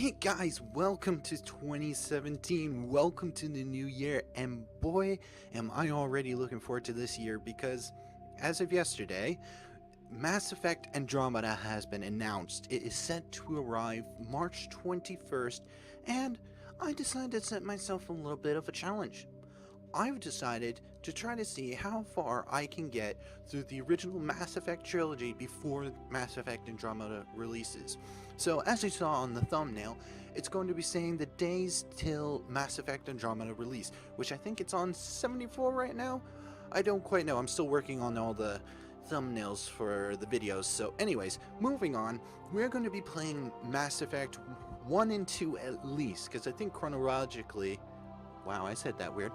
Hey guys, welcome to 2017, welcome to the new year, and boy am I already looking forward to this year because as of yesterday, Mass Effect Andromeda has been announced. It is set to arrive March 21st, and I decided to set myself a little bit of a challenge. I've decided to try to see how far I can get through the original Mass Effect trilogy before Mass Effect Andromeda releases. So as you saw on the thumbnail, it's going to be saying the days till Mass Effect Andromeda release, which I think it's on 74 right now? I don't quite know, I'm still working on all the thumbnails for the videos. So anyways, moving on, we're going to be playing Mass Effect 1 and 2 at least, because I think chronologically, wow, I said that weird.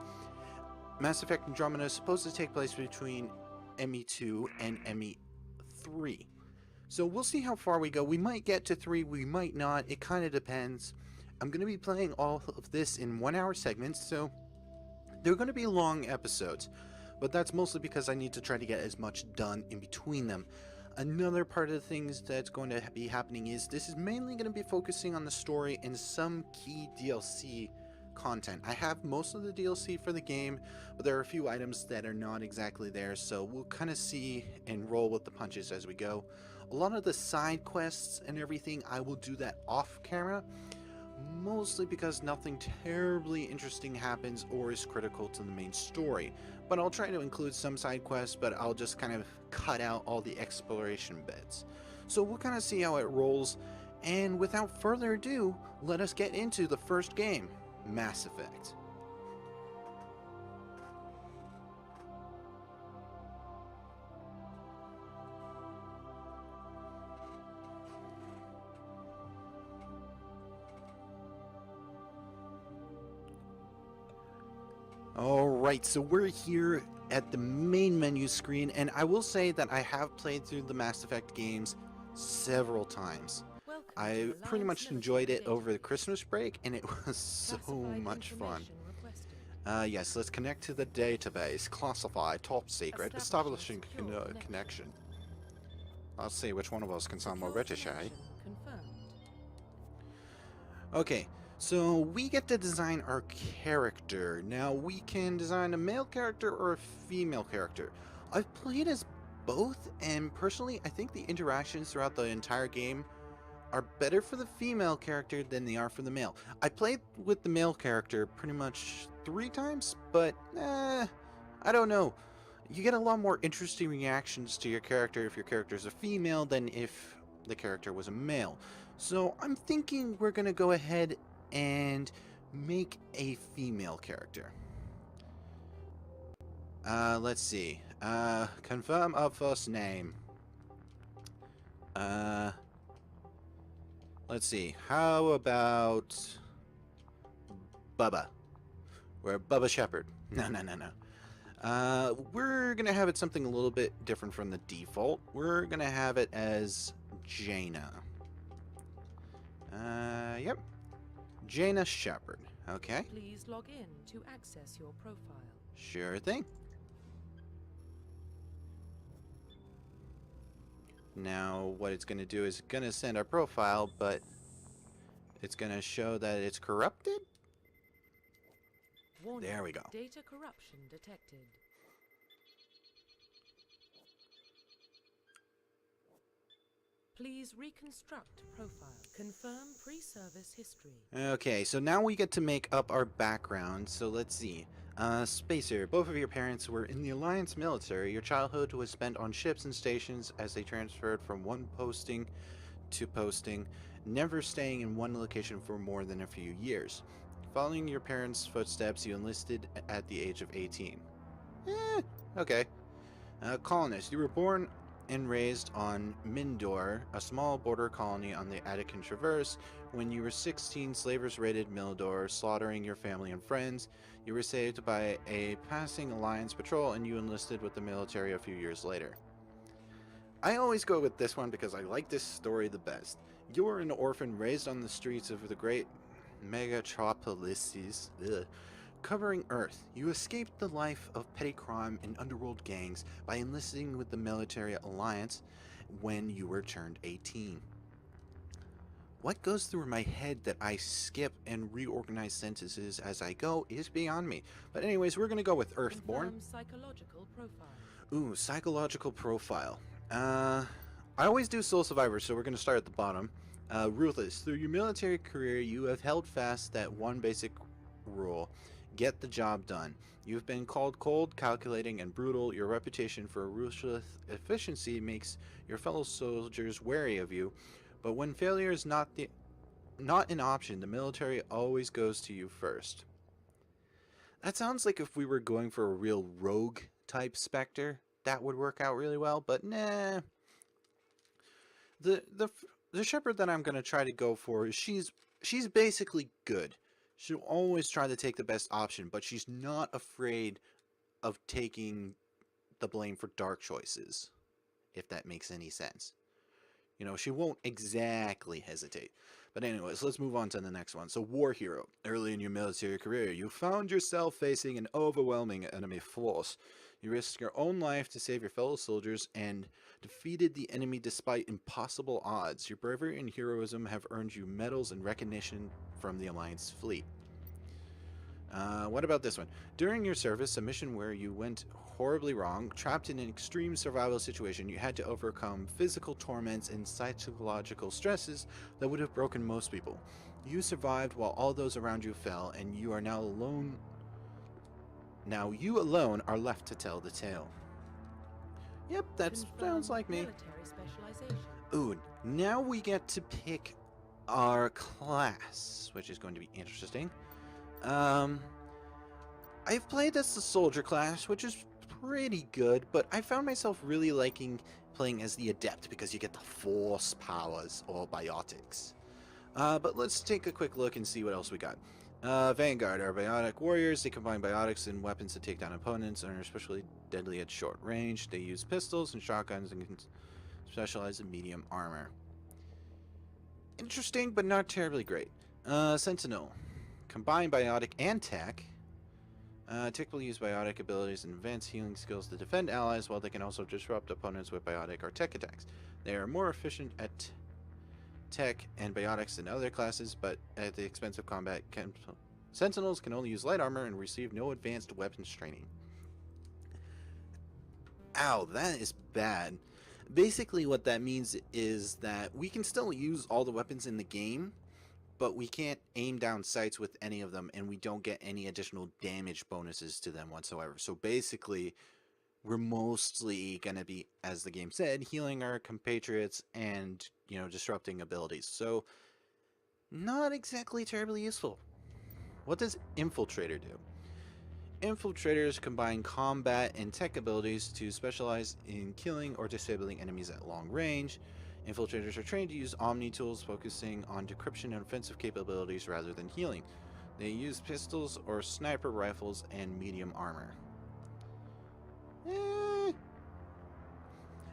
Mass Effect Andromeda is supposed to take place between ME2 and ME3. So we'll see how far we go. We might get to 3, we might not. It kind of depends. I'm going to be playing all of this in 1-hour segments, so they're going to be long episodes. But that's mostly because I need to try to get as much done in between them. Another part of the things that's going to be happening is this is mainly going to be focusing on the story and some key DLC content. I have most of the DLC for the game, but there are a few items that are not exactly there, so we'll kind of see and roll with the punches as we go. A lot of the side quests and everything, I will do that off camera, mostly because nothing terribly interesting happens or is critical to the main story. But I'll try to include some side quests, but I'll just kind of cut out all the exploration bits. So we'll kind of see how it rolls, and without further ado, let us get into the first game, Mass Effect. Alright, so we're here at the main menu screen, and I will say that I have played through the Mass Effect games several times. I pretty much enjoyed it over the Christmas break, and it was so much fun. Yes, let's connect to the database. Classified, top secret, establishing connection. Let's see which one of us can sound more British, eh? Okay, so we get to design our character. Now, we can design a male character or a female character. I've played as both, and personally, I think the interactions throughout the entire game are better for the female character than they are for the male. I played with the male character pretty much 3 times, but I don't know. You get a lot more interesting reactions to your character if your character is a female than if the character was a male. So I'm thinking we're going to go ahead and make a female character. Let's see. Confirm our first name. Let's see, how about BUBBA? We're Jania Shepard. No. We're going to have it something a little bit different from the default. We're going to have it as Jania. Yep. Jania Shepard. Okay. Please log in to access your profile. Sure thing. Now, what it's going to do is going to send our profile, but it's going to show that it's corrupted. Warning, there we go. Data corruption detected. Please reconstruct profile. Confirm pre-service history. Okay, so now we get to make up our background. So let's see. Spacer, both of your parents were in the Alliance military. Your childhood was spent on ships and stations as they transferred from one posting to posting, never staying in one location for more than a few years. Following your parents' footsteps, you enlisted at the age of 18. Okay. Colonist, you were born and raised on Mindor, a small border colony on the Attican Traverse. When you were 16, slavers raided Mildor, slaughtering your family and friends. You were saved by a passing Alliance patrol, and you enlisted with the military a few years later. I always go with this one because I like this story the best. You were an orphan raised on the streets of the great megatropolises, covering Earth. You escaped the life of petty crime and underworld gangs by enlisting with the military alliance when you were turned 18. What goes through my head that I skip and reorganize sentences as I go is beyond me. But anyways, we're going to go with Earthborn. Confirm psychological profile. Ooh, psychological profile. I always do Soul Survivor, so we're going to start at the bottom. Ruthless. Through your military career, you have held fast that one basic rule. Get the job done. You've been called cold, calculating, and brutal. Your reputation for ruthless efficiency makes your fellow soldiers wary of you. But when failure is not an option, the military always goes to you first. That sounds like if we were going for a real rogue type Spectre, that would work out really well, but nah. The Shepherd that I'm gonna try to go for is she's basically good. She'll always try to take the best option, but she's not afraid of taking the blame for dark choices, if that makes any sense. You know, she won't exactly hesitate. But anyways, let's move on to the next one. So, War Hero. Early in your military career, you found yourself facing an overwhelming enemy force. You risked your own life to save your fellow soldiers and defeated the enemy despite impossible odds. Your bravery and heroism have earned you medals and recognition from the Alliance fleet. What about this one? During your service, a mission where you went horribly wrong, trapped in an extreme survival situation, you had to overcome physical torments and psychological stresses that would have broken most people. You survived while all those around you fell, and you are now alone. Now you alone are left to tell the tale. Yep, that sounds like me. Ooh, now we get to pick our class, which is going to be interesting. I've played as the soldier class, which is pretty good, but I found myself really liking playing as the adept because you get the force powers or biotics. But let's take a quick look and see what else we got. Vanguard are biotic warriors. They combine biotics and weapons to take down opponents and are especially deadly at short range. They use pistols and shotguns and can specialize in medium armor. Interesting, but not terribly great. Sentinel. Combine biotic and tech. Typically use biotic abilities and advanced healing skills to defend allies, while they can also disrupt opponents with biotic or tech attacks. They are more efficient at tech and biotics than other classes, but at the expense of combat. Sentinels can only use light armor and receive no advanced weapons training. Ow, that is bad. Basically what that means is that we can still use all the weapons in the game, but we can't aim down sights with any of them, and we don't get any additional damage bonuses to them whatsoever. So basically, we're mostly going to be, as the game said, healing our compatriots and, you know, disrupting abilities. So, not exactly terribly useful. What does Infiltrator do? Infiltrators combine combat and tech abilities to specialize in killing or disabling enemies at long range. Infiltrators are trained to use Omni tools, focusing on decryption and offensive capabilities rather than healing. They use pistols or sniper rifles and medium armor.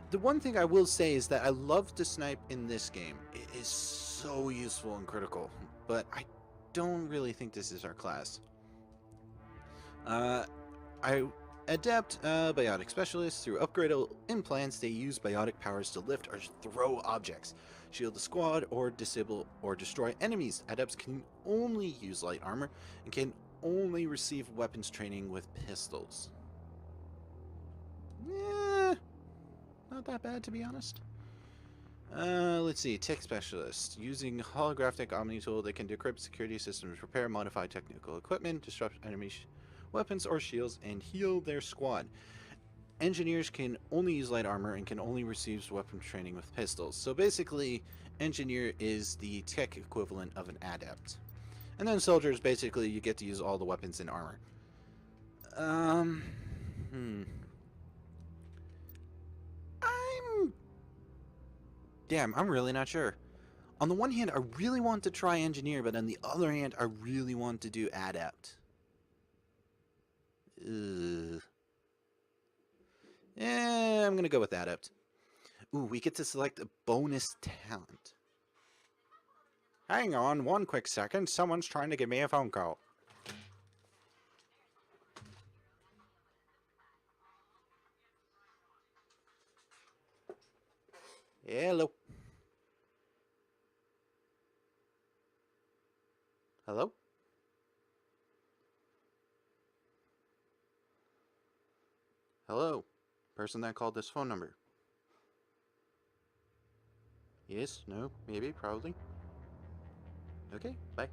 The one thing I will say is that I love to snipe in this game. It is so useful and critical, but I don't really think this is our class. Adept biotic specialists. Through upgradable implants, they use biotic powers to lift or throw objects, shield the squad, or disable or destroy enemies. Adepts can only use light armor and can only receive weapons training with pistols. Not that bad, to be honest. Let's see. Tech specialist. Using holographic Omni tool, they can decrypt security systems, repair modified technical equipment, disrupt enemy weapons or shields, and heal their squad. Engineers can only use light armor and can only receive weapon training with pistols. So basically, engineer is the tech equivalent of an adept. And then soldiers, basically, you get to use all the weapons and armor. I'm really not sure. On the one hand, I really want to try engineer, but on the other hand, I really want to do adept. I'm gonna go with adept. Ooh, we get to select a bonus talent. Hang on one quick second. Someone's trying to give me a phone call. Hello. Hello? Hello? Person that called this phone number. Yes? No? Maybe? Probably? Okay, bye.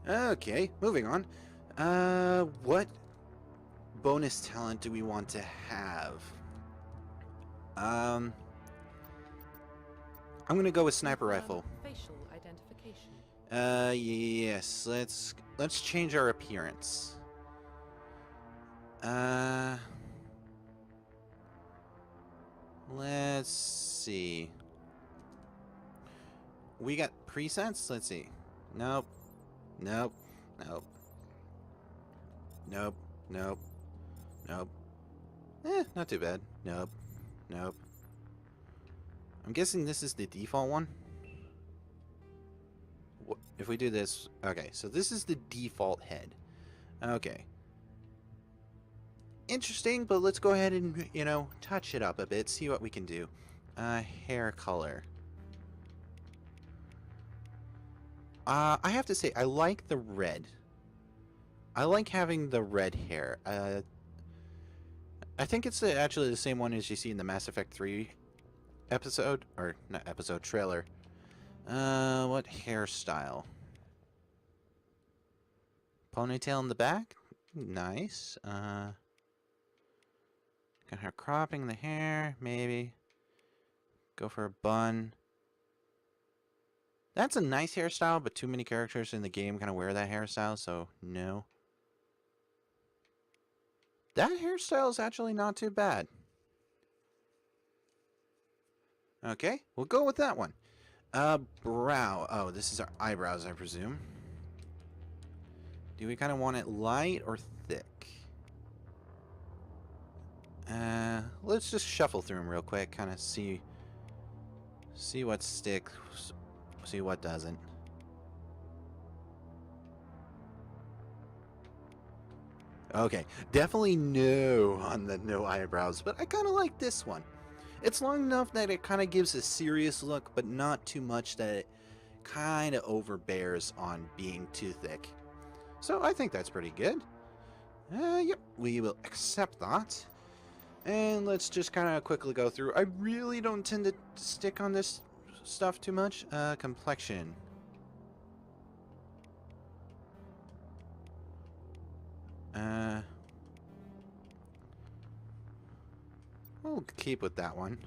Okay, moving on. What bonus talent do we want to have? I'm gonna go with sniper rifle. Facial identification. Yes. Let's change our appearance. Let's see. We got presets? Let's see. Nope. Nope. Nope. Nope. Nope. Nope. Not too bad. Nope. Nope. I'm guessing this is the default one. If we do this... Okay, so this is the default head. Okay. Interesting, but let's go ahead and, you know, touch it up a bit, see what we can do. Hair color. I have to say, I like the red. I like having the red hair. I think it's actually the same one as you see in the Mass Effect 3 episode, or not episode, trailer. What hairstyle? Ponytail in the back? Nice. Got her cropping the hair, maybe. Go for a bun. That's a nice hairstyle, but too many characters in the game kind of wear that hairstyle, so no. That hairstyle is actually not too bad. Okay, we'll go with that one. Brow. Oh, this is our eyebrows, I presume. Do we kind of want it light or thick? Let's just shuffle through them real quick, kind of see what sticks, see what doesn't. Okay, definitely no on the no eyebrows, but I kind of like this one. It's long enough that it kind of gives a serious look, but not too much that it kind of overbears on being too thick. So I think that's pretty good. Yep, we will accept that. And let's just kind of quickly go through. I really don't tend to stick on this stuff too much. Complexion. We'll keep with that one.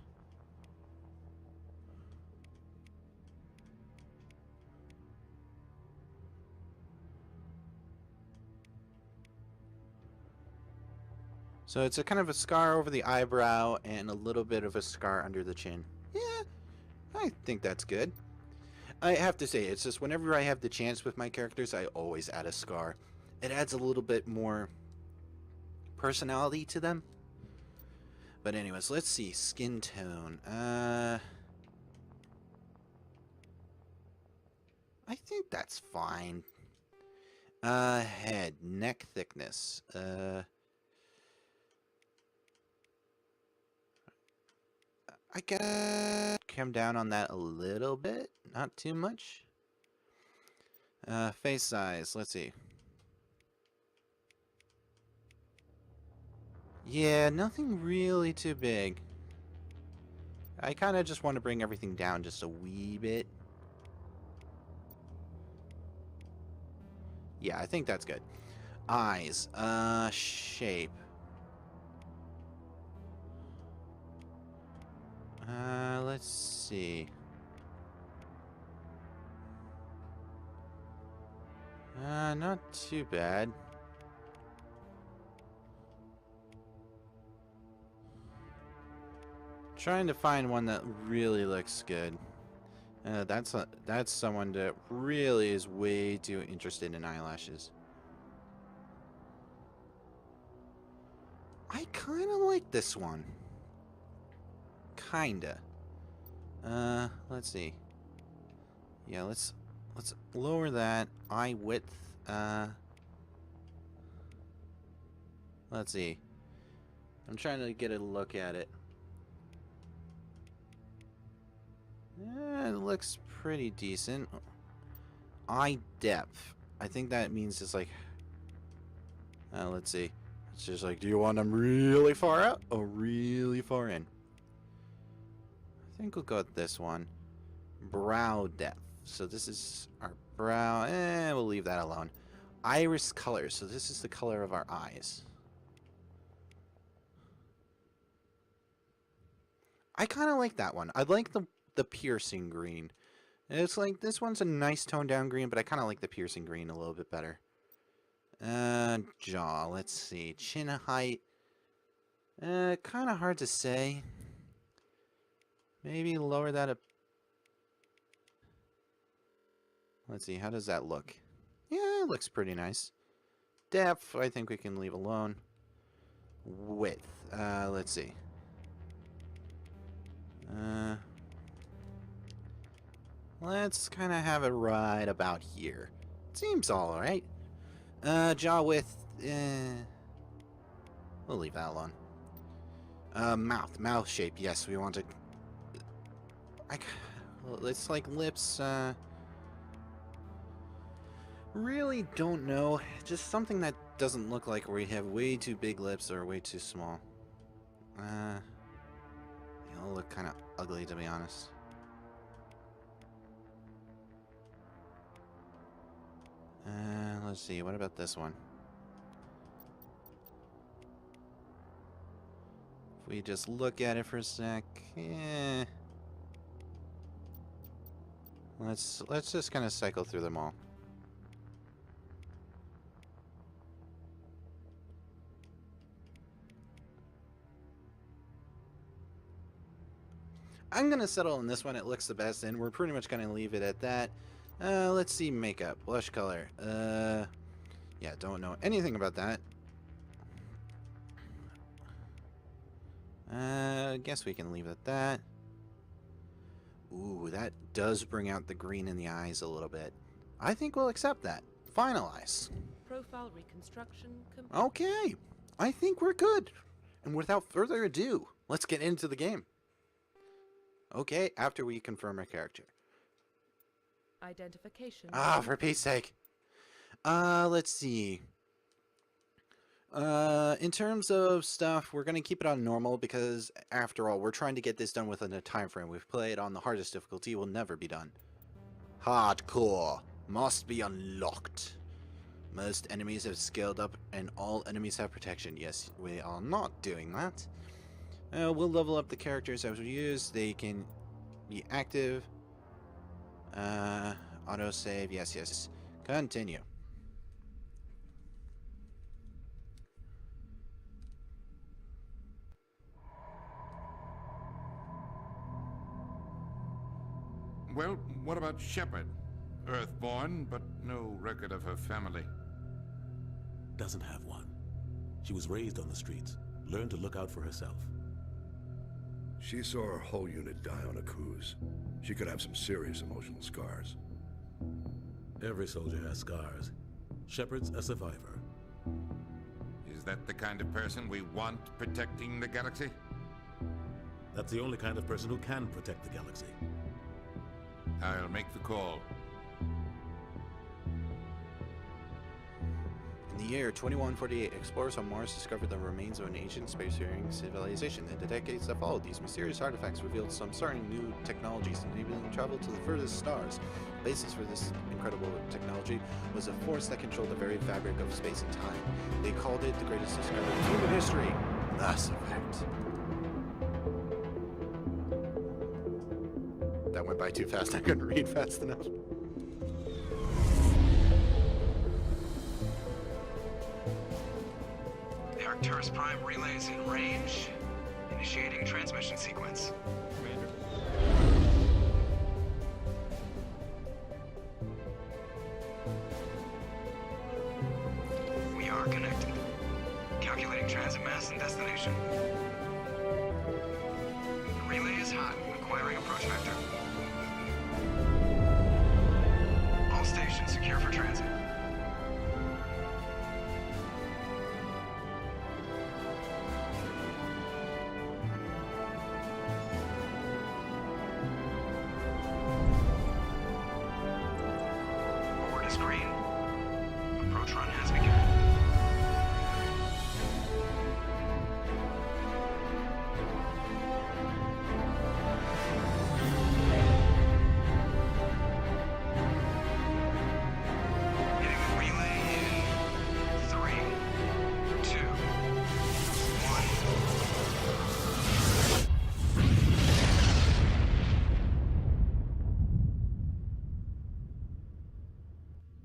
So it's a kind of a scar over the eyebrow and a little bit of a scar under the chin. Yeah, I think that's good. I have to say, it's just whenever I have the chance with my characters, I always add a scar. It adds a little bit more personality to them. But anyways, let's see. Skin tone. I think that's fine. Head. Neck thickness. I gotta come down on that a little bit. Not too much. Face size. Let's see. Yeah, nothing really too big. I kind of just want to bring everything down just a wee bit. Yeah, I think that's good. Eyes. Shape. Let's see. Not too bad. Trying to find one that really looks good. That's someone that really is way too interested in eyelashes. I kind of like this one. Kinda. Let's see. Yeah, let's lower that eye width. Let's see. I'm trying to get a look at it. It looks pretty decent. Eye depth. I think that means it's like... let's see. It's just like, do you want them really far out or really far in? I think we'll go with this one. Brow depth. So this is our brow. We'll leave that alone. Iris color. So this is the color of our eyes. I kind of like that one. I like the piercing green. It's like, this one's a nice toned down green, but I kind of like the piercing green a little bit better. Jaw, let's see. Chin height. Kind of hard to say. Maybe lower that up. Let's see, how does that look? Yeah, it looks pretty nice. Depth, I think we can leave alone. Width, let's see. Let's kind of have it right about here. Seems alright. Jaw width, we'll leave that alone. Mouth shape, yes, we want to... It's like lips, really don't know. Just something that doesn't look like we have way too big lips or way too small. They'll look kind of ugly, to be honest. Let's see, what about this one? If we just look at it for a sec, let's just kind of cycle through them all. I'm gonna settle on this one. It looks the best, and we're pretty much gonna leave it at that. Let's see, makeup, blush color. Yeah, don't know anything about that. Guess we can leave it at that. Ooh, that does bring out the green in the eyes a little bit. I think we'll accept that. Finalize. Profile reconstruction complete. Okay, I think we're good. And without further ado, let's get into the game. Okay, after we confirm our character. Identification. For Pete's sake. Let's see. In terms of stuff, we're going to keep it on normal because, after all, we're trying to get this done within a time frame. We've played on the hardest difficulty, will never be done. Hardcore. Must be unlocked. Most enemies have scaled up and all enemies have protection. Yes, we are not doing that. We'll level up the characters as we use. They can be active. Autosave. Yes, yes. Continue. Well, what about Shepard? Earthborn, but no record of her family. Doesn't have one. She was raised on the streets, learned to look out for herself. She saw her whole unit die on Akuze. She could have some serious emotional scars. Every soldier has scars. Shepard's a survivor. Is that the kind of person we want protecting the galaxy? That's the only kind of person who can protect the galaxy. I'll make the call. In the year 2148, explorers on Mars discovered the remains of an ancient spacefaring civilization. In the decades that followed, these mysterious artifacts revealed some startling new technologies, enabling travel to the furthest stars. The basis for this incredible technology was a force that controlled the very fabric of space and time. They called it the greatest discovery in human history, Mass Effect. That went by too fast. I couldn't read fast enough. The Arcturus Prime relay is in range. Initiating transmission sequence. Commander. We are connected. Calculating transit mass and destination. The relay is hot, acquiring approach vector. All stations secure for transit.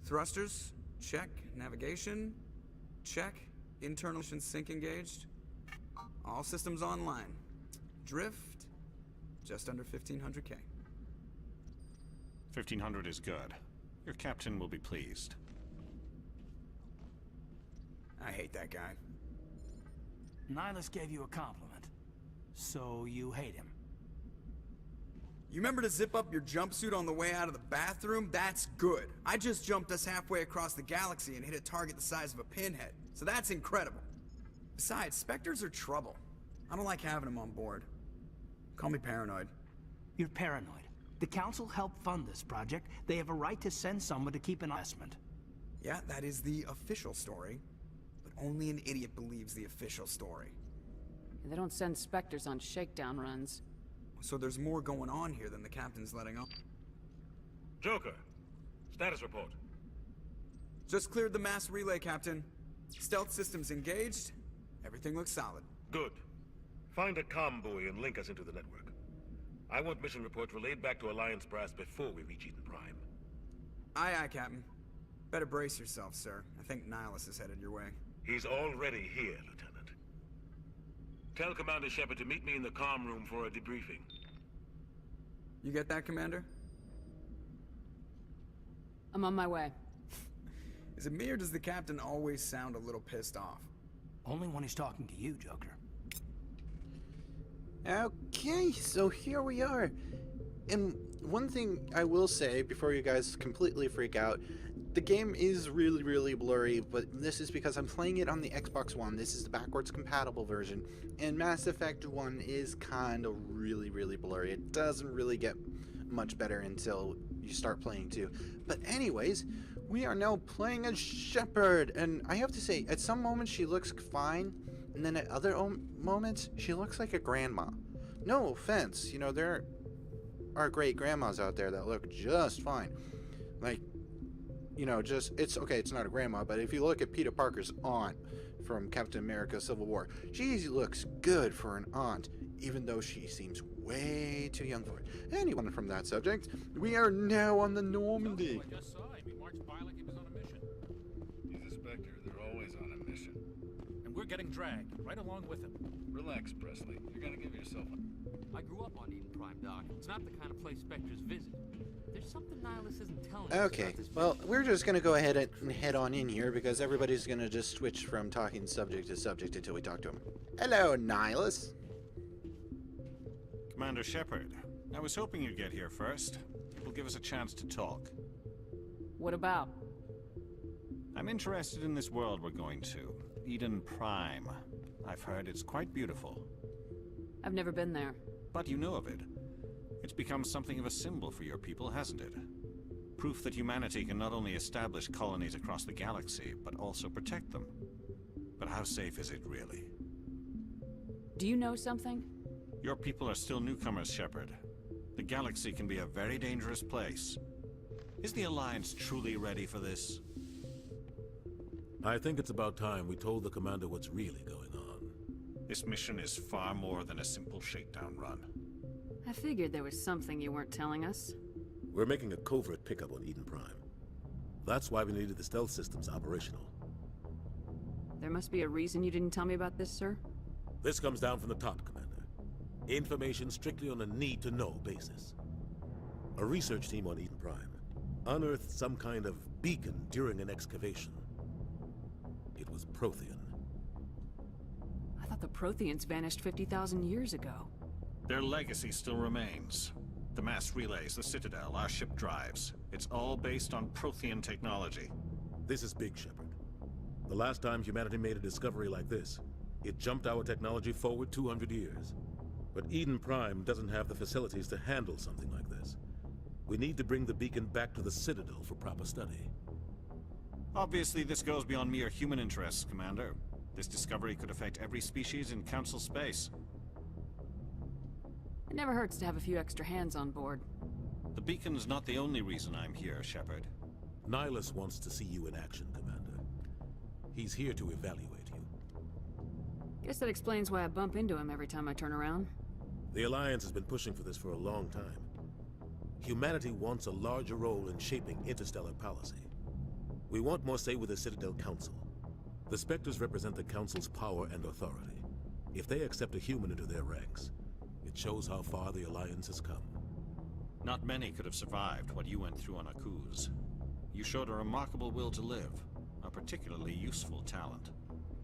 Thrusters, check. Navigation, check. Internal sync engaged. All systems online. Drift, just under 1500K. 1500 is good. Your captain will be pleased. I hate that guy. Nihilus gave you a compliment. So you hate him. You remember to zip up your jumpsuit on the way out of the bathroom? That's good. I just jumped us halfway across the galaxy and hit a target the size of a pinhead. So that's incredible. Besides, Spectres are trouble. I don't like having them on board. Call me paranoid. You're paranoid. The Council helped fund this project. They have a right to send someone to keep an investment. Yeah, that is the official story. But only an idiot believes the official story. They don't send Spectres on shakedown runs. So there's more going on here than the captain's letting on. Joker, status report. Just cleared the mass relay, Captain. Stealth systems engaged. Everything looks solid. Good. Find a comm buoy and link us into the network. I want mission reports relayed back to Alliance Brass before we reach Eden Prime. Aye, aye, Captain. Better brace yourself, sir. I think Nihilus is headed your way. He's already here, Lieutenant. Tell Commander Shepard to meet me in the comm room for a debriefing. You get that, Commander? I'm on my way. Is it me or does the Captain always sound a little pissed off? Only when he's talking to you, Joker. Okay, so here we are. And one thing I will say before you guys completely freak out, the game is really, really blurry, but this is because I'm playing it on the Xbox One. This is the backwards compatible version, and Mass Effect 1 is kind of really, really blurry. It doesn't really get much better until you start playing 2. But anyways, we are now playing as Shepard, and I have to say, at some moments she looks fine, and then at other moments she looks like a grandma. No offense, you know, there are great grandmas out there that look just fine. Like, you know, just, it's okay, it's not a grandma, but if you look at Peter Parker's aunt from Captain America Civil War, she looks good for an aunt, even though she seems way too young for it. Anyone from that subject, we are now on the Normandy. I just saw him. He marched by like he was on a mission. He's a Spectre. They're always on a mission. And we're getting dragged, right along with him. Relax, Presley. You're gonna give yourself a... I grew up on Eden Prime, Doc. It's not the kind of place Spectres visit. There's something Nihilus isn't telling us. Okay, well, we're just gonna go ahead and head on in here because everybody's gonna just switch from talking subject to subject until we talk to him. Hello, Nihilus. Commander Shepard, I was hoping you'd get here first. It will give us a chance to talk. What about? I'm interested in this world we're going to, Eden Prime. I've heard it's quite beautiful. I've never been there. But you know of it. It's become something of a symbol for your people, hasn't it? Proof that humanity can not only establish colonies across the galaxy, but also protect them. But how safe is it really? Do you know something? Your people are still newcomers, Shepard. The galaxy can be a very dangerous place. Is the Alliance truly ready for this? I think it's about time we told the Commander what's really going on. This mission is far more than a simple shakedown run. I figured there was something you weren't telling us. We're making a covert pickup on Eden Prime. That's why we needed the stealth systems operational. There must be a reason you didn't tell me about this, sir? This comes down from the top, Commander. Information strictly on a need-to-know basis. A research team on Eden Prime unearthed some kind of beacon during an excavation. It was Prothean. I thought the Protheans vanished 50,000 years ago. Their legacy still remains. The mass relays, the Citadel, our ship drives. It's all based on Prothean technology. This is big, Shepard. The last time humanity made a discovery like this, it jumped our technology forward 200 years. But Eden Prime doesn't have the facilities to handle something like this. We need to bring the beacon back to the Citadel for proper study. Obviously, this goes beyond mere human interests, Commander. This discovery could affect every species in Council space. It never hurts to have a few extra hands on board. The beacon's not the only reason I'm here, Shepard. Nihilus wants to see you in action, Commander. He's here to evaluate you. Guess that explains why I bump into him every time I turn around. The Alliance has been pushing for this for a long time. Humanity wants a larger role in shaping interstellar policy. We want more say with the Citadel Council. The Spectres represent the Council's power and authority. If they accept a human into their ranks, it shows how far the Alliance has come. Not many could have survived what you went through on Akuze. You showed a remarkable will to live, a particularly useful talent.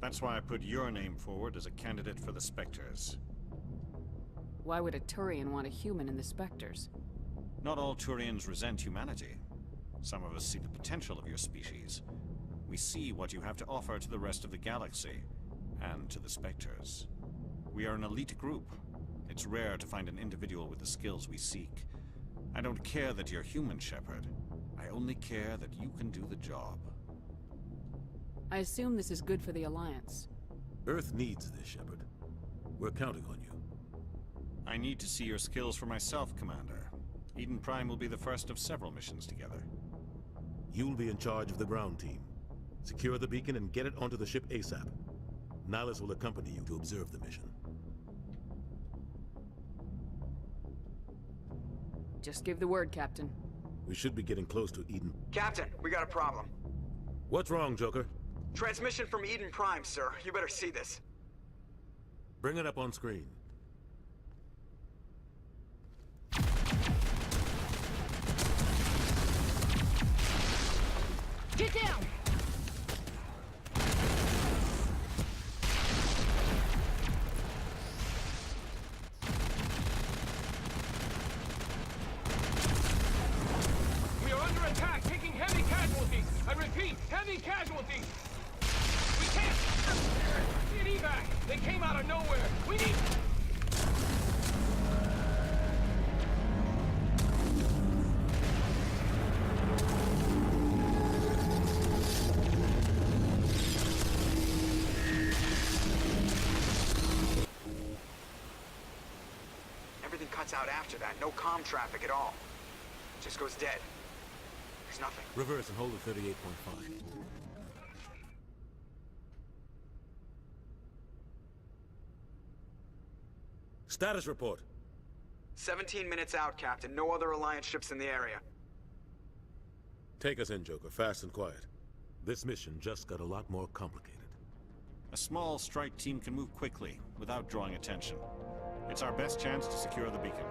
That's why I put your name forward as a candidate for the Spectres. Why would a Turian want a human in the Spectres? Not all Turians resent humanity. Some of us see the potential of your species. We see what you have to offer to the rest of the galaxy, and to the Spectres. We are an elite group. It's rare to find an individual with the skills we seek. I don't care that you're human, Shepard. I only care that you can do the job. I assume this is good for the Alliance. Earth needs this, Shepard. We're counting on you. I need to see your skills for myself, Commander. Eden Prime will be the first of several missions together. You'll be in charge of the ground team. Secure the beacon and get it onto the ship ASAP. Nihilus will accompany you to observe the mission. Just give the word, Captain. We should be getting close to Eden. Captain, we got a problem. What's wrong, Joker? Transmission from Eden Prime, sir. You better see this. Bring it up on screen. Get down! We are under attack, taking heavy casualties. I repeat, heavy casualties. We can't get evac. They came out of nowhere. We need. Everything cuts out after that. No comm traffic at all. Just goes dead. There's nothing. Reverse and hold at 38.5. Status report. 17 minutes out, Captain. No other Alliance ships in the area. Take us in, Joker, fast and quiet. This mission just got a lot more complicated. A small strike team can move quickly, without drawing attention. It's our best chance to secure the beacon.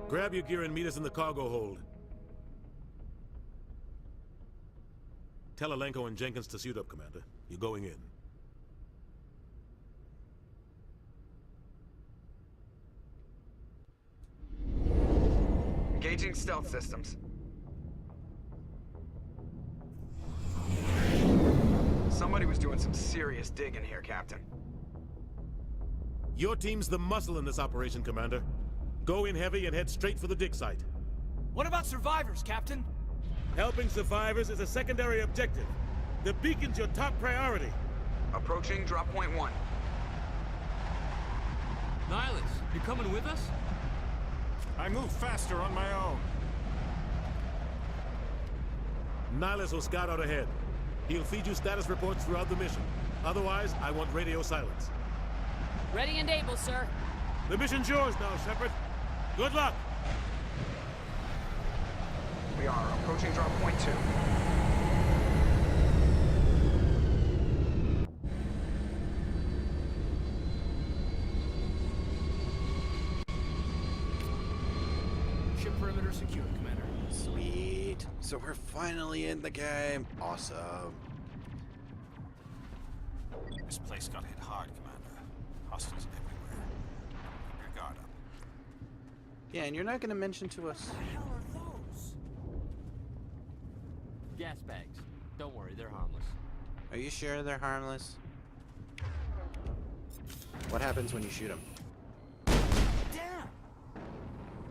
Grab your gear and meet us in the cargo hold. Tell Alenko and Jenkins to suit up, Commander. You're going in. Engaging stealth systems. Somebody was doing some serious digging here, Captain. Your team's the muscle in this operation, Commander. Go in heavy and head straight for the dig site. What about survivors, Captain? Helping survivors is a secondary objective. The beacon's your top priority. Approaching drop point 1. Nihilus, you coming with us? I move faster on my own. Nihilus will scout out ahead. He'll feed you status reports throughout the mission. Otherwise, I want radio silence. Ready and able, sir. The mission's yours now, Shepard. Good luck! We are approaching drop point 2. Ship perimeter secure, Commander. Sweet. So we're finally in the game. Awesome. This place got hit hard, Commander. Hostiles everywhere. Keep your guard up. Yeah, and you're not going to mention to us. What the hell are those? Gas bags. Don't worry, they're harmless. Are you sure they're harmless? What happens when you shoot them? Damn!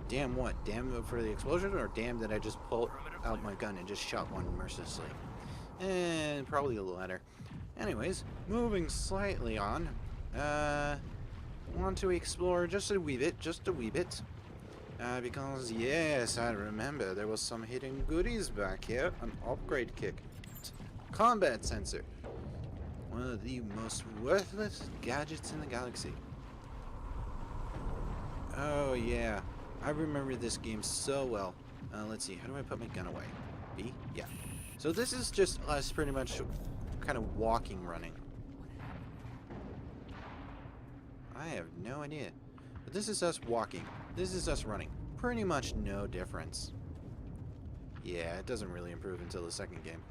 Damn what? Damn for the explosion, or damn that I just pulled out my gun and just shot one mercilessly? And probably the latter. Anyways, moving slightly on. Want to explore just a wee bit, because yes, I remember there was some hidden goodies back here. An upgrade kit, combat sensor, one of the most worthless gadgets in the galaxy. Oh yeah, I remember this game so well. Let's see, how do I put my gun away? B? Yeah. So this is just us pretty much kind of running. I have no idea. But this is us walking. This is us running. Pretty much no difference. Yeah, it doesn't really improve until the second game.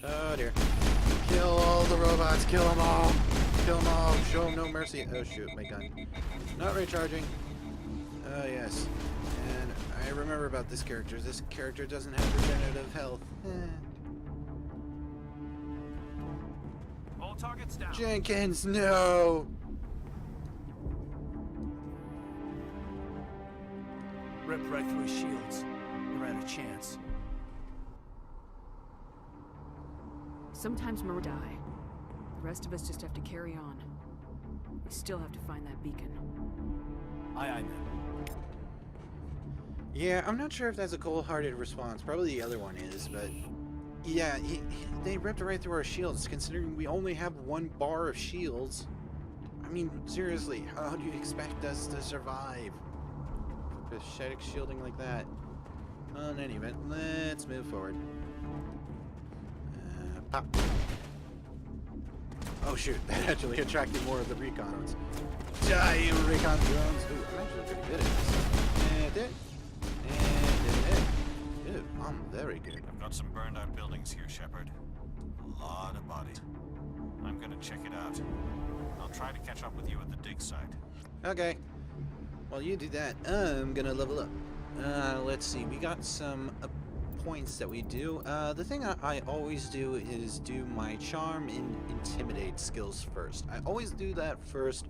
Oh dear. Kill all the robots, kill them all! Kill them all, show them no mercy. Oh shoot, my gun. Not recharging. Oh yes. And I remember about this character. This character doesn't have regenerative health. All targets down. Jenkins, no! Ripped right through his shields. Never had a chance. Sometimes more die. The rest of us just have to carry on. We still have to find that beacon. Aye, aye, man. Yeah, I'm not sure if that's a cold-hearted response. Probably the other one is, but... Yeah, they ripped right through our shields, considering we only have 1 bar of shields. I mean, seriously, how do you expect us to survive? Pathetic shielding like that. Well, in any event, let's move forward. Pop. Oh shoot, that actually attracted more of the recons. Die, you recon drones! Ooh, I'm actually pretty good at this. And it. Ooh, I'm very good. I've got some burned out buildings here, Shepard. A lot of bodies. I'm gonna check it out. I'll try to catch up with you at the dig site. Okay. While you do that, I'm gonna level up. Let's see, we got some points that we do. The thing I always do is do my charm and intimidate skills first. I always do that first,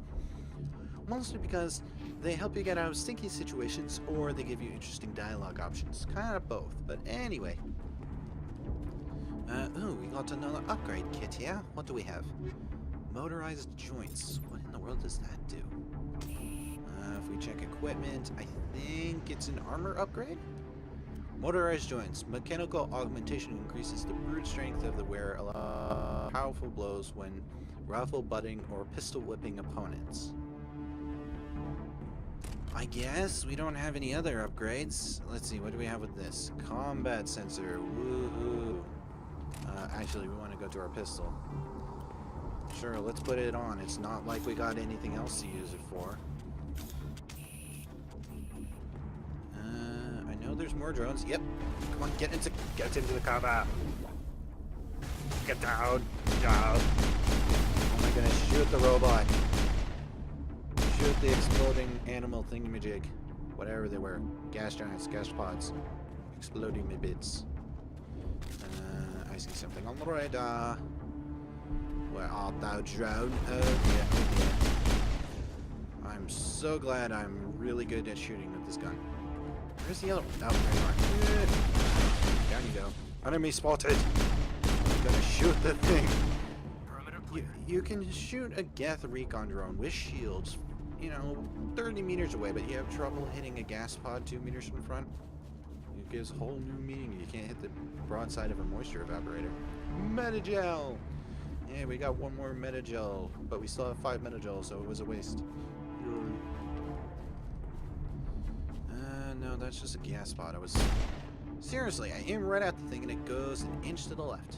mostly because they help you get out of sticky situations or they give you interesting dialogue options. Kind of both, but anyway. Ooh, we got another upgrade kit here. What do we have? Motorized joints. What in the world does that do? If we check equipment, I think it's an armor upgrade? Motorized joints. Mechanical augmentation increases the brute strength of the wearer, allowing powerful blows when rifle butting or pistol whipping opponents. I guess we don't have any other upgrades. Let's see, what do we have with this? Combat sensor. Woohoo. Actually, we want to go to our pistol. Sure, let's put it on. It's not like we got anything else to use it for. I know there's more drones. Yep. Come on, get into the combat. Get down. Down. Oh my goodness, shoot the robot. Shoot the exploding animal thingamajig. Whatever they were. Gas giants, gas pods. Exploding me bits. I see something on the radar. Where art thou, drone? Oh yeah, oh yeah. I'm so glad I'm really good at shooting with this gun. Where's the other one? Oh, there you are. Down you go. Enemy spotted. I'm gonna shoot the thing. You can shoot a Geth recon drone with shields, you know, 30 meters away, but you have trouble hitting a gas pod 2 meters from front. It gives a whole new meaning. You can't hit the broadside of a moisture evaporator. Metagel! Yeah, we got 1 more metagel, but we still have 5 metagel, so it was a waste. No, that's just a gas pod. Seriously, I aim right at the thing and it goes an inch to the left.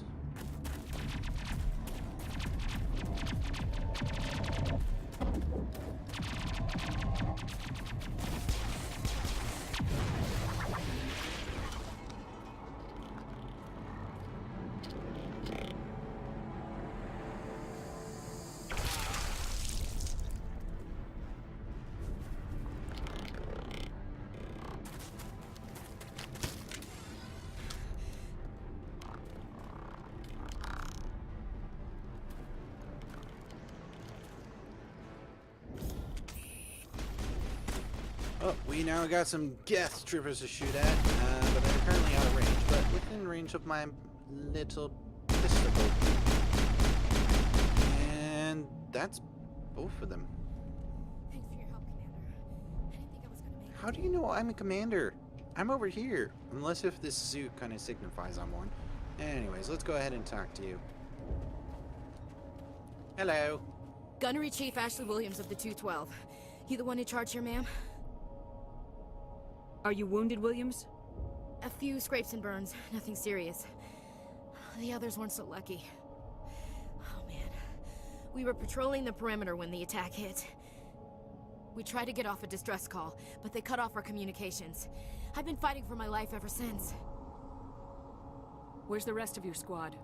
Oh, we now got some Geth troopers to shoot at, but they're currently out of range, but within range of my little pistol. And that's both of them. How do you know I'm a commander? I'm over here. Unless if this suit kind of signifies I'm one. Anyways, let's go ahead and talk to you. Hello. Gunnery Chief Ashley Williams of the 212. You the one in charge here, ma'am? Are you wounded, Williams? A few scrapes and burns, nothing serious. The others weren't so lucky. Oh man. We were patrolling the perimeter when the attack hit. We tried to get off a distress call, but they cut off our communications. I've been fighting for my life ever since. Where's the rest of your squad?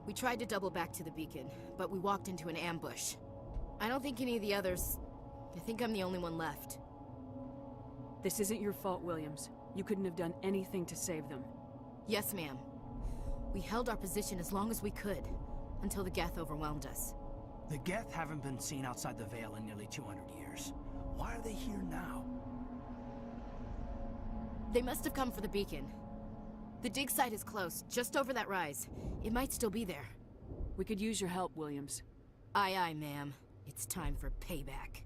We tried to double back to the beacon, but we walked into an ambush. I don't think any of the others... I think I'm the only one left. This isn't your fault, Williams. You couldn't have done anything to save them. Yes, ma'am. We held our position as long as we could, until the Geth overwhelmed us. The Geth haven't been seen outside the Veil in nearly 200 years. Why are they here now? They must have come for the beacon. The dig site is close, just over that rise. It might still be there. We could use your help, Williams. Aye, aye, ma'am. It's time for payback.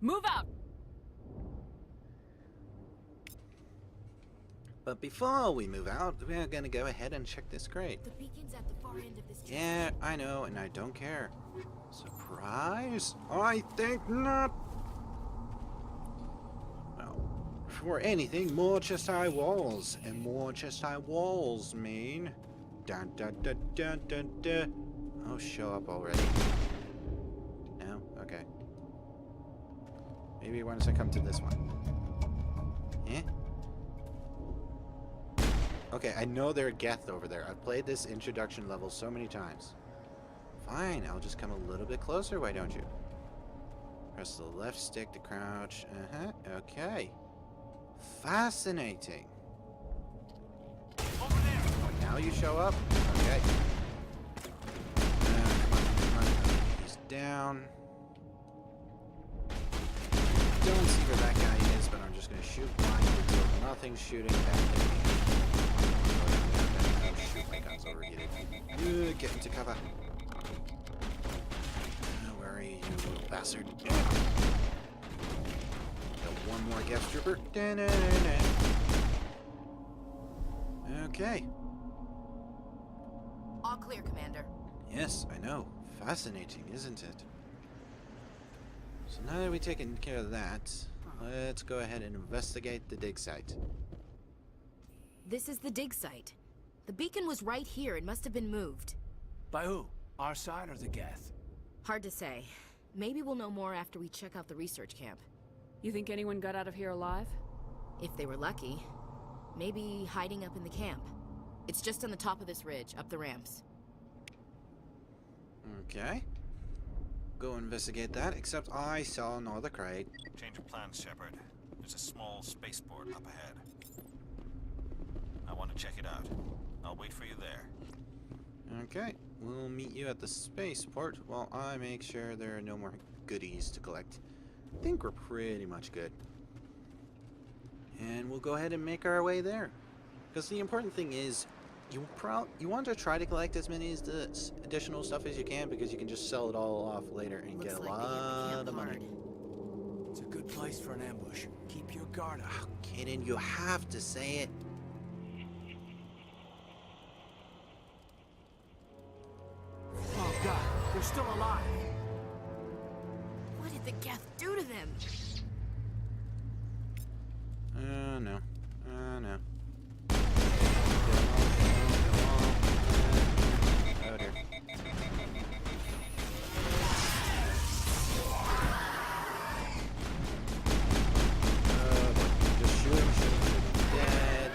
Move out! But before we move out, we're gonna go ahead and check this crate. The beacon's at the far end of this chest. Yeah, I know, and I don't care. Surprise? I think not. Well, for anything, more chest-high walls. And more chest-high walls mean... Dun dun dun dun dun dun. Oh, show up already. No? Okay. Maybe once I come to this one. Eh? Okay, I know there are Geth over there. I've played this introduction level so many times. Fine, I'll just come a little bit closer, why don't you? Press the left stick to crouch. Okay. Fascinating. Over there. Oh, now you show up? Okay. Come on. He's down. Don't see where that guy is, but I'm just gonna shoot blind until nothing's shooting back at me. Get into cover. Where are you, you little bastard? Got one more Geth trooper. Okay. All clear, Commander. Yes, I know. Fascinating, isn't it? So now that we've taken care of that, let's go ahead and investigate the dig site. This is the dig site. The beacon was right here. It must have been moved. By who? Our side or the Geth? Hard to say. Maybe we'll know more after we check out the research camp. You think anyone got out of here alive? If they were lucky. Maybe hiding up in the camp. It's just on the top of this ridge, up the ramps. Okay. Go investigate that, except I saw another crate. Change of plans, Shepard. There's a small spaceport up ahead. I want to check it out. I'll wait for you there. Okay, we'll meet you at the spaceport while I make sure there are no more goodies to collect. I think we're pretty much good. And we'll go ahead and make our way there. Because the important thing is, you want to try to collect as many additional stuff as you can, because you can just sell it all off later and get a lot of money. It's a good place for an ambush. Keep your guard up. Oh, Kaden, you have to say it. Oh God, they're still alive. What did the Geth do to them? No. No. Oh dear. Just shoot him. Dead.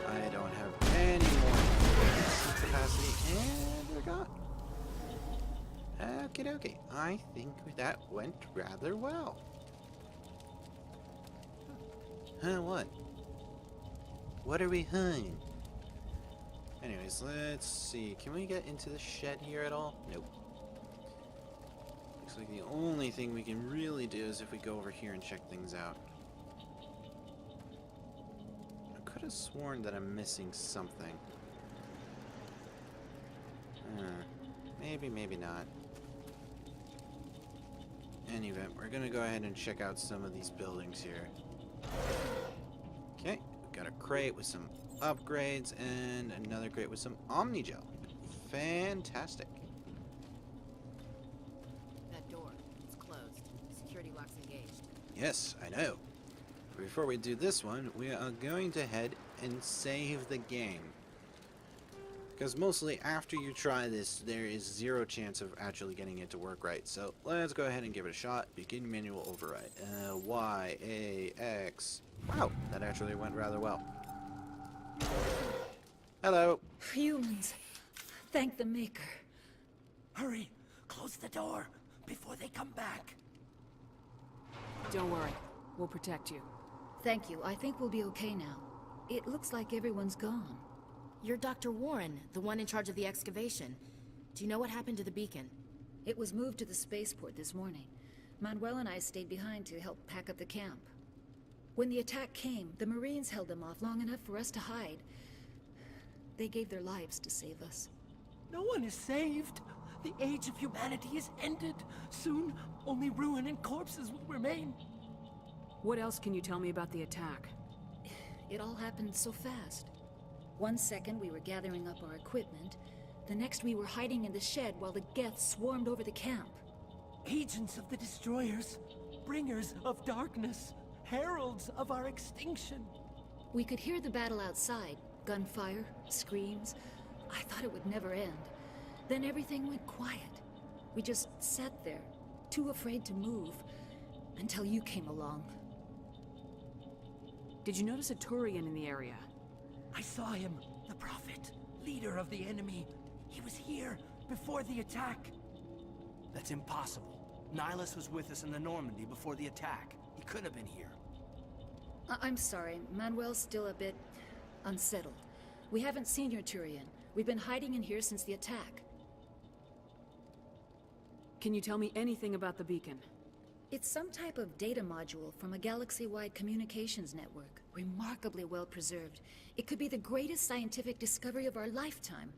I don't have any more capacity, and we're gone. Okie dokie. I think that went rather well. What? What are we hunting? Anyways, let's see. Can we get into the shed here at all? Nope. Looks like the only thing we can really do is if we go over here and check things out. I could have sworn that I'm missing something. Maybe, maybe not. any event, we're gonna go ahead and check out some of these buildings here. Okay, we got a crate with some upgrades and another crate with some Omnigel. Fantastic. That door, it's closed. Security lock's engaged. Yes, I know. Before we do this one, we are going to head and save the game. Because mostly after you try this, there is zero chance of actually getting it to work right. So let's go ahead and give it a shot. Begin manual override. Y, A, X. Wow, that actually went rather well. Hello. Humans, thank the Maker. Hurry, close the door before they come back. Don't worry, we'll protect you. Thank you. I think we'll be okay now. It looks like everyone's gone. You're Dr. Warren, the one in charge of the excavation. Do you know what happened to the beacon? It was moved to the spaceport this morning. Manuel and I stayed behind to help pack up the camp. When the attack came, the Marines held them off long enough for us to hide. They gave their lives to save us. No one is saved. The age of humanity is ended. Soon, only ruin and corpses will remain. What else can you tell me about the attack? It all happened so fast. One second we were gathering up our equipment. The next we were hiding in the shed while the Geth swarmed over the camp. Agents of the Destroyers, bringers of darkness, heralds of our extinction. We could hear the battle outside. Gunfire, screams. I thought it would never end. Then everything went quiet. We just sat there, too afraid to move, until you came along. Did you notice a Turian in the area? I saw him, the Prophet, leader of the enemy. He was here before the attack. That's impossible. Nihilus was with us in the Normandy before the attack. He couldn't have been here. I'm sorry, Manuel's still a bit unsettled. We haven't seen your Turian. We've been hiding in here since the attack. Can you tell me anything about the beacon? It's some type of data module from a galaxy-wide communications network. Remarkably well preserved. It could be the greatest scientific discovery of our lifetime.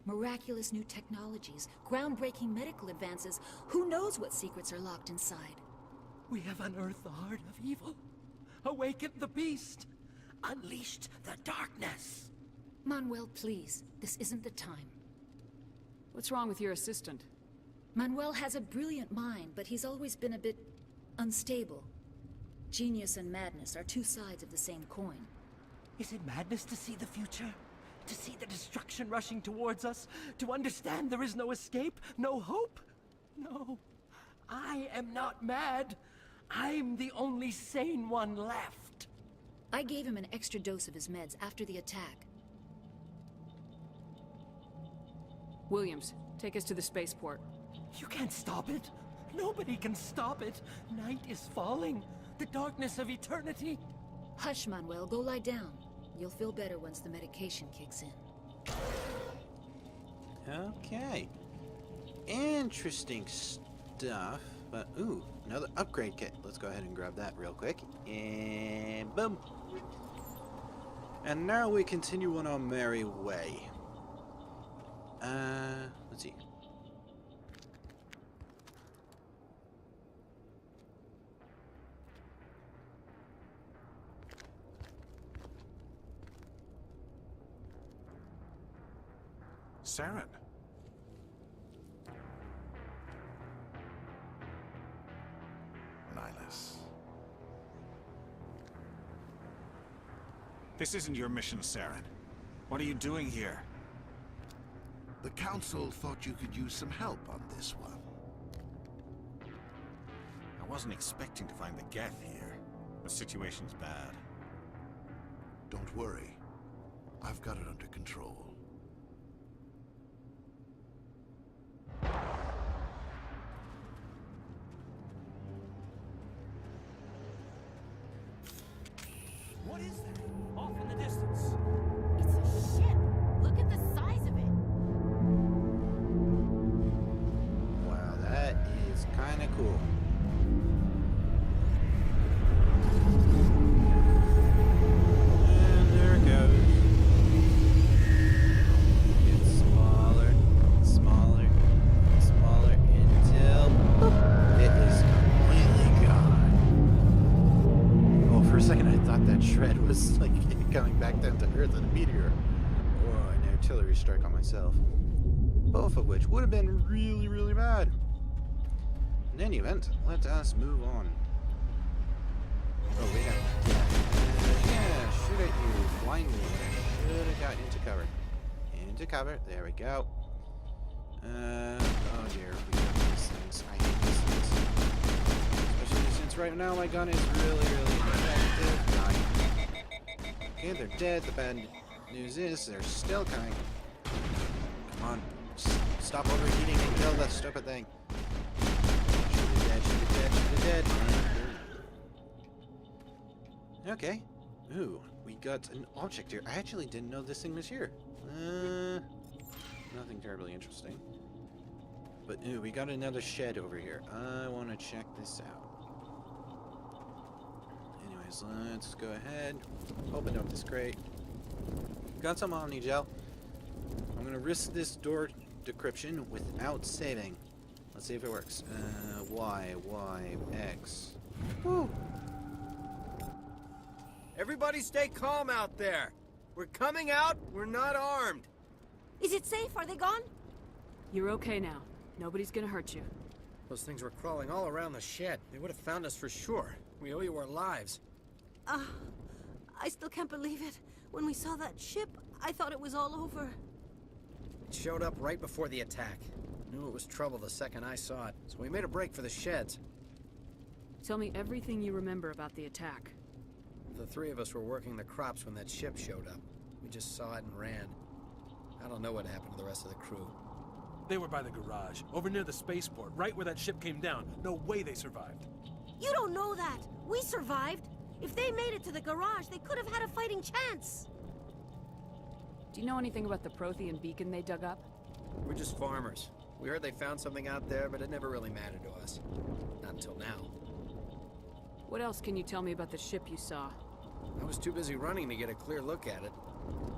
Miraculous new technologies, groundbreaking medical advances. Who knows what secrets are locked inside? We have unearthed the heart of evil, awakened the beast, unleashed the darkness. Manuel, please. This isn't the time. What's wrong with your assistant? Manuel has a brilliant mind, but he's always been a bit unstable. Genius and madness are two sides of the same coin. Is it madness to see the future? To see the destruction rushing towards us? To understand there is no escape? No hope? No. I am not mad. I'm the only sane one left. I gave him an extra dose of his meds after the attack. Williams, take us to the spaceport. You can't stop it. Nobody can stop it. Night is falling. The darkness of eternity. Hush, Manuel. Go lie down. You'll feel better once the medication kicks in. Okay. Interesting stuff. But, ooh, another upgrade kit. Let's go ahead and grab that real quick. And boom. And now we continue on our merry way. Let's see. Saren. Nihilus. This isn't your mission, Saren. What are you doing here? The Council thought you could use some help on this one. I wasn't expecting to find the Geth here. The situation's bad. Don't worry. I've got it under control. What is that? Off in the distance. It's a ship. Look at the size of it. Wow, that is kind of cool. And there it goes. Gets smaller, smaller, smaller until boop, it is that shred was like coming back down to Earth in a meteor or an artillery strike on myself. Both of which would have been really, really bad. In any event, let us move on. Oh, we got... yeah, shoot at you blindly. Should have got into cover. Into cover. There we go. Oh dear, we got these things. I hate these things. Especially since right now my gun is really, really effective. Dying. Okay, they're dead. The bad news is they're still coming. Come on. Stop overheating and kill that stupid thing. Shoot it dead, shoot it dead, shoot it dead. Okay. Ooh, we got an object here. I actually didn't know this thing was here. Nothing terribly interesting. But ooh, we got another shed over here. I want to check this out. Anyways, let's go ahead. Open up this crate. Got some Omni Gel. I'm gonna risk this door decryption without saving. Let's see if it works. Y, X. Woo! Everybody stay calm out there. We're coming out. We're not armed. Is it safe? Are they gone? You're okay now. Nobody's gonna hurt you. Those things were crawling all around the shed. They would have found us for sure. We owe you our lives. I still can't believe it. When we saw that ship, I thought it was all over. It showed up right before the attack. Knew it was trouble the second I saw it, so we made a break for the sheds. Tell me everything you remember about the attack. The three of us were working the crops when that ship showed up. We just saw it and ran. I don't know what happened to the rest of the crew. They were by the garage, over near the spaceport, right where that ship came down. No way they survived. You don't know that. We survived. If they made it to the garage, they could have had a fighting chance. Do you know anything about the Prothean beacon they dug up? We're just farmers. We heard they found something out there, but it never really mattered to us. Not until now. What else can you tell me about the ship you saw? I was too busy running to get a clear look at it.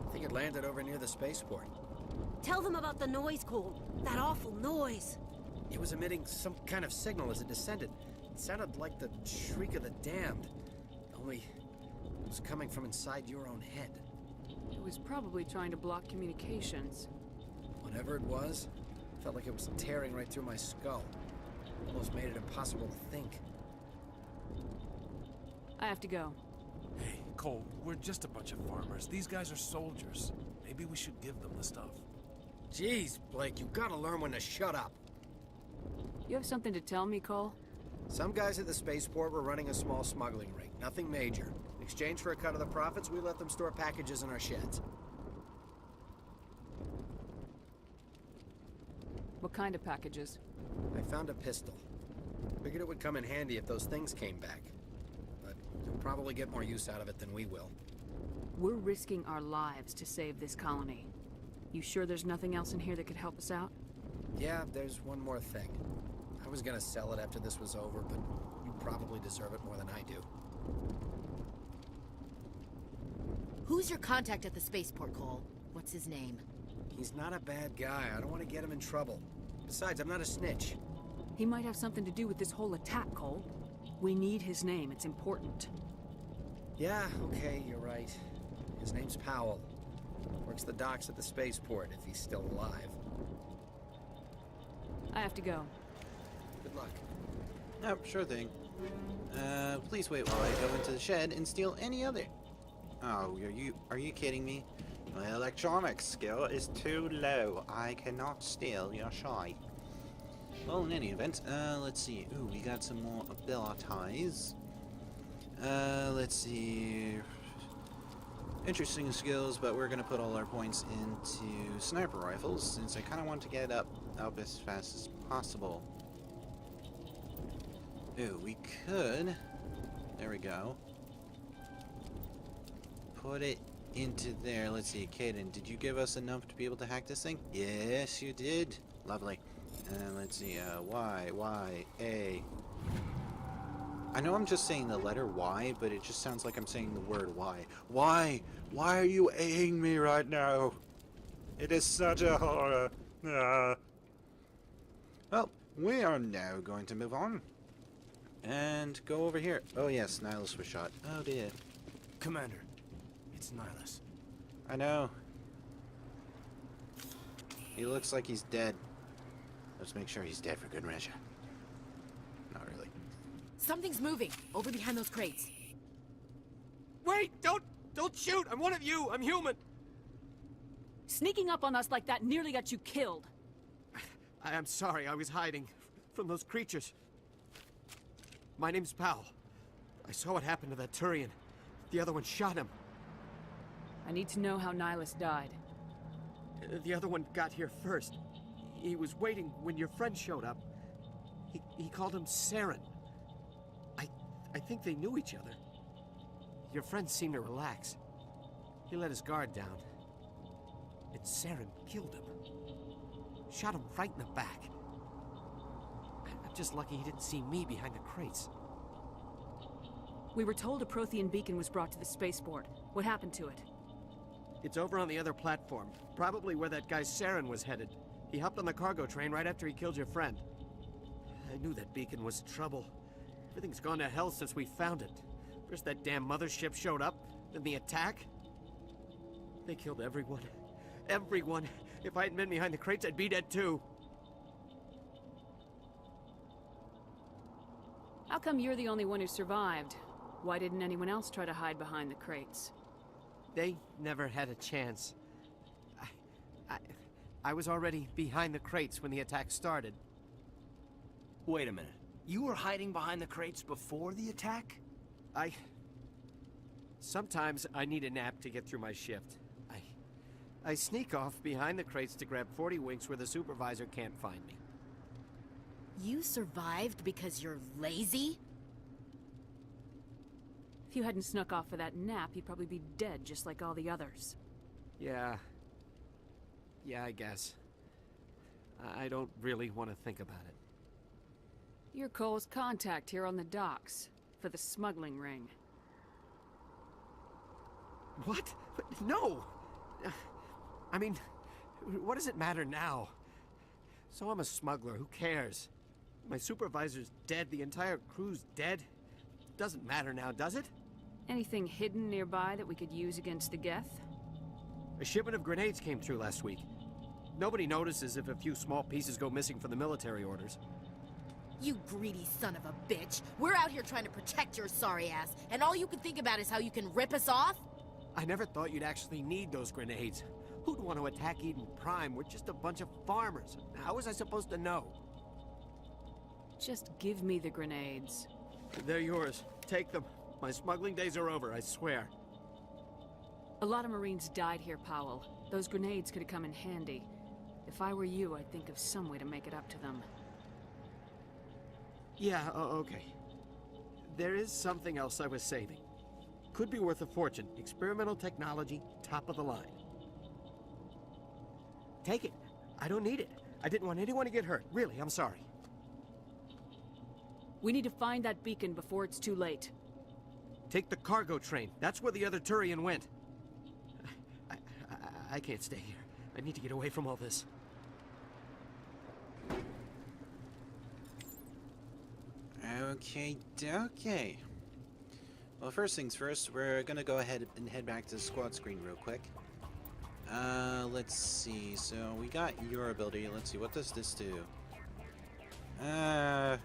I think it landed over near the spaceport. Tell them about the noise, Cole. That awful noise. It was emitting some kind of signal as it descended. It sounded like the shriek of the damned. Only it was coming from inside your own head. It was probably trying to block communications. Whatever it was, felt like it was tearing right through my skull. Almost made it impossible to think. I have to go. Hey, Cole, we're just a bunch of farmers. These guys are soldiers. Maybe we should give them the stuff. Jeez, Blake, you gotta learn when to shut up. You have something to tell me, Cole? Some guys at the spaceport were running a small smuggling ring. Nothing major. In exchange for a cut of the profits, we let them store packages in our sheds. What kind of packages? I found a pistol. Figured it would come in handy if those things came back. But you'll probably get more use out of it than we will. We're risking our lives to save this colony. You sure there's nothing else in here that could help us out? Yeah, there's one more thing. I was gonna sell it after this was over, but you probably deserve it more than I do. Who's your contact at the spaceport, Cole? What's his name? He's not a bad guy. I don't want to get him in trouble. Besides, I'm not a snitch. He might have something to do with this whole attack, Cole. We need his name. It's important. Yeah, okay, you're right. His name's Powell. Works the docks at the spaceport, if he's still alive. I have to go. Good luck. Oh, sure thing. Please wait while I go into the shed and steal any other... Oh, are you kidding me? My electronics skill is too low. I cannot steal your shy. Well, in any event, let's see. Ooh, we got some more abilities. Let's see. Interesting skills, but we're gonna put all our points into sniper rifles since I kind of want to get up as fast as possible. Ooh, we could. There we go. Put it into there. Let's see, Caden, did you give us enough to be able to hack this thing? Yes, you did. Lovely. And let's see, Y, A. I know I'm just saying the letter Y, but it just sounds like I'm saying the word Y. Why? Why are you A-ing me right now? It is such a horror. Well, we are now going to move on. And go over here. Oh yes, Nihilus was shot. Oh dear. Commander, it's Nihilus. I know. He looks like he's dead. Let's make sure he's dead for good measure. Not really. Something's moving over behind those crates. Wait! Don't shoot! I'm one of you! I'm human! Sneaking up on us like that nearly got you killed. I am sorry, I was hiding from those creatures. My name's Powell. I saw what happened to that Turian. The other one shot him. I need to know how Nihilus died. The other one got here first. He was waiting when your friend showed up. He called him Saren. I think they knew each other. Your friend seemed to relax. He let his guard down. And Saren killed him. Shot him right in the back. I'm just lucky he didn't see me behind the crates. We were told a Prothean beacon was brought to the spaceport. What happened to it? It's over on the other platform. Probably where that guy Saren was headed. He hopped on the cargo train right after he killed your friend. I knew that beacon was trouble. Everything's gone to hell since we found it. First that damn mothership showed up, then the attack. They killed everyone. Everyone. If I hadn't been behind the crates, I'd be dead too. How come you're the only one who survived? Why didn't anyone else try to hide behind the crates? They never had a chance. I was already behind the crates when the attack started. Wait a minute. You were hiding behind the crates before the attack? Sometimes I need a nap to get through my shift. I sneak off behind the crates to grab 40 winks where the supervisor can't find me. You survived because you're lazy? If you hadn't snuck off for that nap, you'd probably be dead just like all the others. Yeah, I guess. I don't really want to think about it. You're Cole's contact here on the docks, for the smuggling ring. What? No! I mean, what does it matter now? So I'm a smuggler, who cares? My supervisor's dead, the entire crew's dead. Doesn't matter now, does it? Anything hidden nearby that we could use against the Geth? A shipment of grenades came through last week. Nobody notices if a few small pieces go missing from the military orders. You greedy son of a bitch. We're out here trying to protect your sorry ass, and all you can think about is how you can rip us off? I never thought you'd actually need those grenades. Who'd want to attack Eden Prime? We're just a bunch of farmers. How was I supposed to know? Just give me the grenades. They're yours. Take them. My smuggling days are over, I swear. A lot of Marines died here, Powell. Those grenades could have come in handy. If I were you, I'd think of some way to make it up to them. Yeah, okay. There is something else I was saving. Could be worth a fortune. Experimental technology, top of the line. Take it. I don't need it. I didn't want anyone to get hurt. Really, I'm sorry. We need to find that beacon before it's too late. Take the cargo train. That's where the other Turian went. I can't stay here. I need to get away from all this. Okay. Well, first things first, we're gonna go ahead and head back to the squad screen real quick. Let's see. So we got your ability. Let's see. What does this do? Yeah,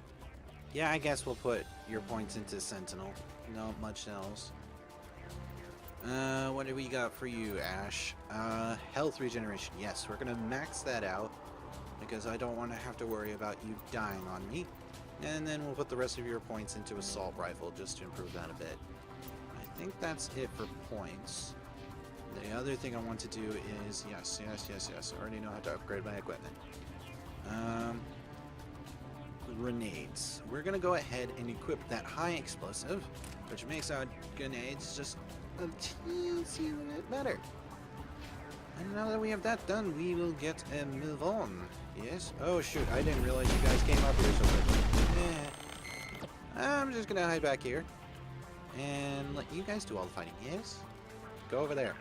I guess we'll put your points into Sentinel. Not much else. What do we got for you, Ash? Health regeneration. Yes, we're gonna max that out because I don't want to have to worry about you dying on me. And then we'll put the rest of your points into Assault Rifle just to improve that a bit. I think that's it for points. The other thing I want to do is, yes. I already know how to upgrade my equipment. Grenades. We're gonna go ahead and equip that high explosive, which makes our grenades just a teensy bit better. And now that we have that done, we will get a move on. Yes? Oh shoot, I didn't realize you guys came up here so quick. I'm just gonna hide back here and let you guys do all the fighting. Yes? Go over there.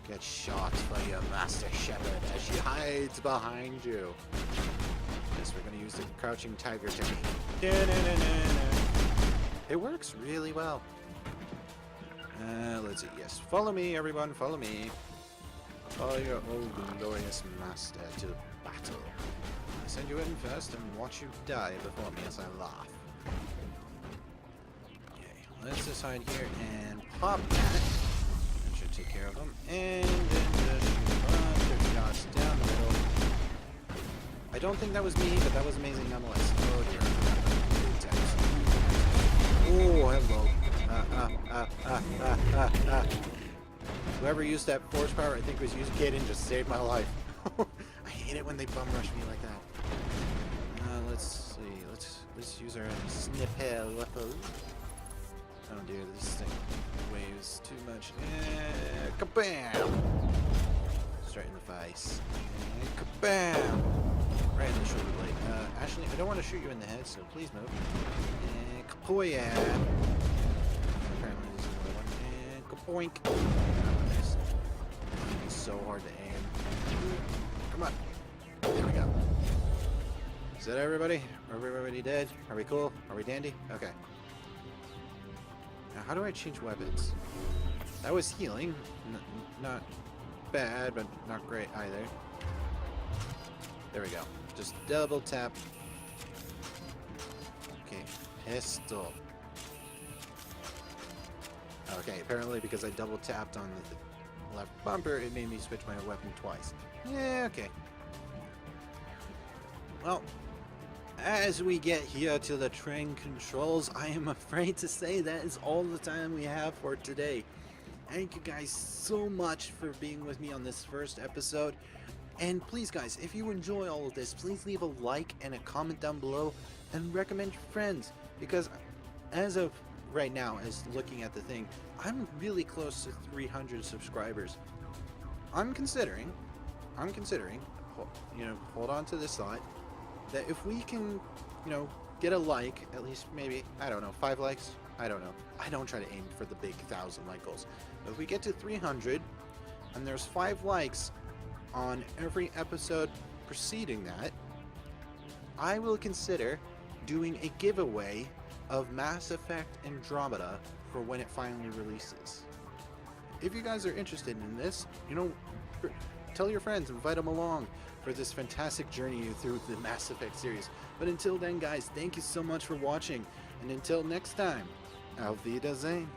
Get shot by your Master Shepard as she hides behind you. Yes, we're gonna use the crouching tiger technique. It works really well. Let's see. Yes, follow me, everyone. Follow me. Follow your old glorious master to battle. I send you in first and watch you die before me as I laugh. Okay, let's just hide here and pop that. That should take care of them. And then just shoot a bunch of shots down the middle. I don't think that was me, but that was amazing nonetheless. Oh dear. Oh, hello. Whoever used that force power, I think was used Gaiden, just saved my life. I hate it when they bum rush me like that. Let's see. Let's use our sniper weapon. Oh dear, this thing weighs too much. Kabam! Straight in the face. Kabam! Right in the shoulder blade. Actually, I don't want to shoot you in the head, so please move. Kapoya! Apparently there's another one. And kapoink! It's so hard to aim. Come on. There we go. Is that everybody? Are we everybody dead? Are we cool? Are we dandy? Okay. Now, how do I change weapons? That was healing. Not bad, but not great either. There we go. Just double tap. Okay, pistol. Okay, apparently because I double tapped on the left bumper, it made me switch my weapon twice. Yeah, okay. Well, as we get here to the train controls, I am afraid to say that is all the time we have for today. Thank you guys so much for being with me on this first episode. And please guys, if you enjoy all of this, please leave a like and a comment down below and recommend your friends, because as of right now, as looking at the thing, I'm really close to 300 subscribers. I'm considering, you know, hold on to this thought, that if we can, you know, get a like, at least maybe, I don't know, 5 likes, I don't know. I don't try to aim for the big 1,000 like goals. But if we get to 300 and there's 5 likes on every episode preceding that, I will consider doing a giveaway of Mass Effect Andromeda for when it finally releases. If you guys are interested in this, you know, tell your friends, invite them along for this fantastic journey through the Mass Effect series. But until then guys, thank you so much for watching, and until next time, auf Wiedersehen.